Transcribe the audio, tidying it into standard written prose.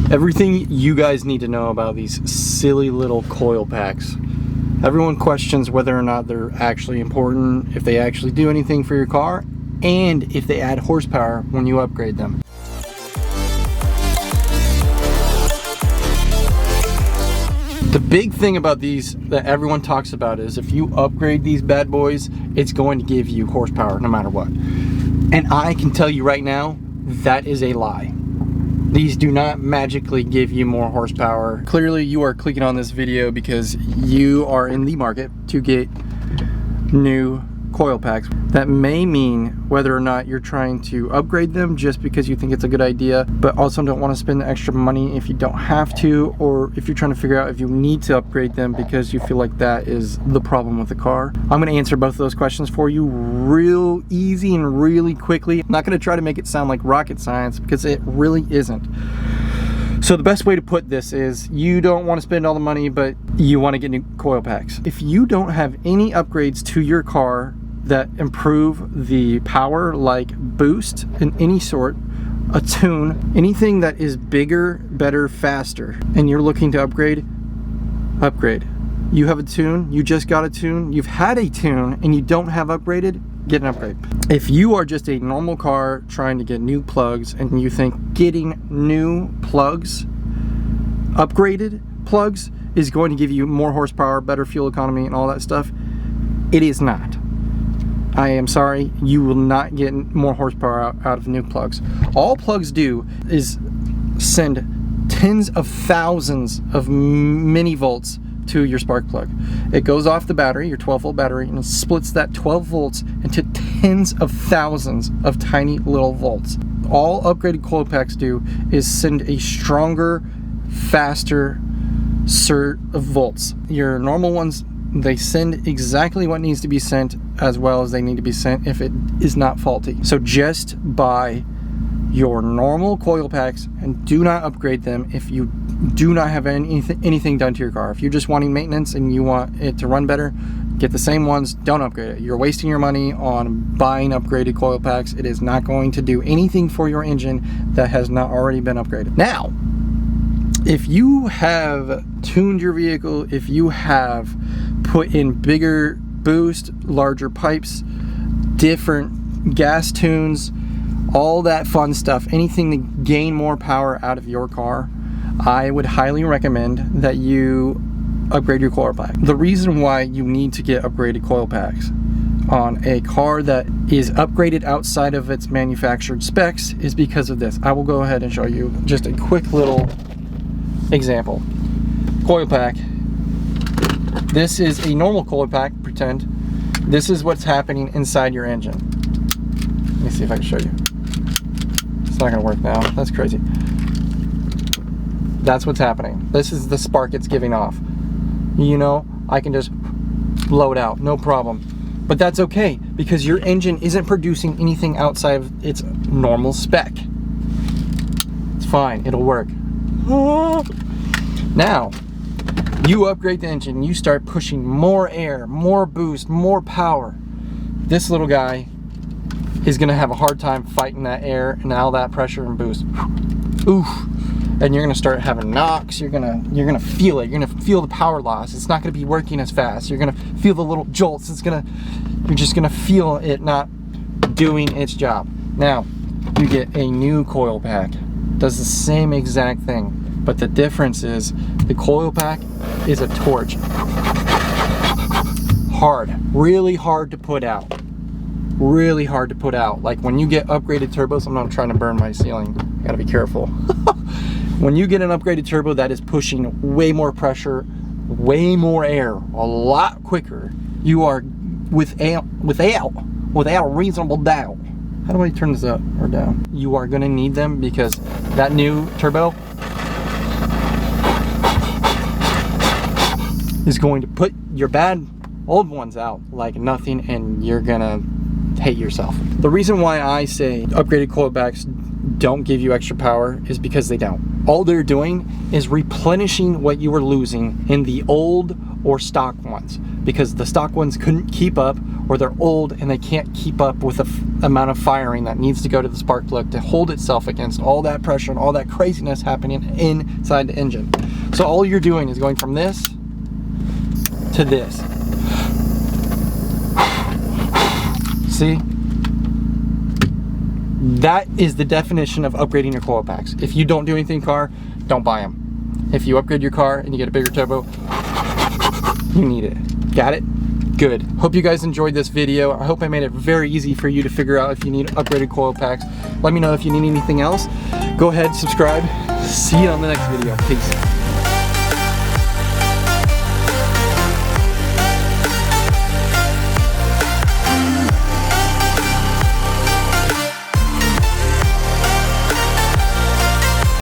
Everything you guys need to know about these silly little coil packs. Everyone questions whether or not they're actually important, if they actually do anything for your car, and if they add horsepower when you upgrade them. The big thing about these that everyone talks about is if you upgrade these bad boys, it's going to give you horsepower no matter what. And I can tell you right now, that is a lie. These do not magically give you more horsepower. Clearly you are clicking on this video because you are in the market to get new coil packs. That may mean whether or not you're trying to upgrade them just because you think it's a good idea, but also don't want to spend the extra money if you don't have to, or if you're trying to figure out if you need to upgrade them because you feel like that is the problem with the car. I'm going to answer both of those questions for you real easy and really quickly. I'm not going to try to make it sound like rocket science because it really isn't. So the best way to put this is you don't want to spend all the money, but you want to get new coil packs. If you don't have any upgrades to your car that improve the power, like boost in any sort, a tune, anything that is bigger, better, faster, and you're looking to upgrade, You have a tune, you just got a tune, you've had a tune, and you don't have upgraded, get an upgrade. If you are just a normal car trying to get new plugs and you think getting new plugs, upgraded plugs, is going to give you more horsepower, better fuel economy, and all that stuff, it is not. I am sorry, you will not get more horsepower out of new plugs. All plugs do is send tens of thousands of millivolts to your spark plug. It goes off the battery, your 12 volt battery, and it splits that 12 volts into tens of thousands of tiny little volts. All upgraded coil packs do is send a stronger, faster surge of volts. Your normal ones, they send exactly what needs to be sent as well as they need to be sent if it is not faulty. So just buy your normal coil packs and do not upgrade them if you do not have anything done to your car. If you're just wanting maintenance and you want it to run better, get the same ones, don't upgrade it. You're wasting your money on buying upgraded coil packs. It is not going to do anything for your engine that has not already been upgraded. Now, if you have tuned your vehicle, if you have put in bigger boost, larger pipes, different gas tunes, all that fun stuff, anything to gain more power out of your car, I would highly recommend that you upgrade your coil pack. The reason why you need to get upgraded coil packs on a car that is upgraded outside of its manufactured specs is because of this. I will go ahead and show you just a quick little example. Coil pack. This is a normal coil pack, pretend. This is what's happening inside your engine. Let me see if I can show you. It's not gonna work now, that's crazy. That's what's happening. This is the spark it's giving off. You know, I can just blow it out, no problem. But that's okay, because your engine isn't producing anything outside of its normal spec. It's fine, it'll work. Now, you upgrade the engine, you start pushing more air, more boost, more power. This little guy is gonna have a hard time fighting that air and all that pressure and boost. Oof. And you're gonna start having knocks, you're gonna feel it, you're gonna feel the power loss. It's not gonna be working as fast. You're gonna feel the little jolts. You're just gonna feel it not doing its job. Now, you get a new coil pack. Does the same exact thing, but the difference is the coil pack is a torch. Hard, really hard to put out. Really hard to put out. Like when you get upgraded turbos, I'm not trying to burn my ceiling. I gotta be careful. When you get an upgraded turbo that is pushing way more pressure, way more air, a lot quicker, you are without a reasonable doubt. How do I turn this up or down? You are gonna need them because that new turbo is going to put your bad old ones out like nothing, and you're gonna hate yourself. The reason why I say upgraded coil packs don't give you extra power is because they don't. All they're doing is replenishing what you were losing in the old or stock ones. because the stock ones couldn't keep up, or they're old and they can't keep up with the amount of firing that needs to go to the spark plug to hold itself against all that pressure and all that craziness happening inside the engine. So all you're doing is going from this to this. See? That is the definition of upgrading your coil packs. If you don't do anything car, don't buy them. If you upgrade your car and you get a bigger turbo, you need it. Got it? Good. Hope you guys enjoyed this video. I hope I made it very easy for you to figure out if you need upgraded coil packs. Let me know if you need anything else. Go ahead, subscribe. See you on the next video. Peace.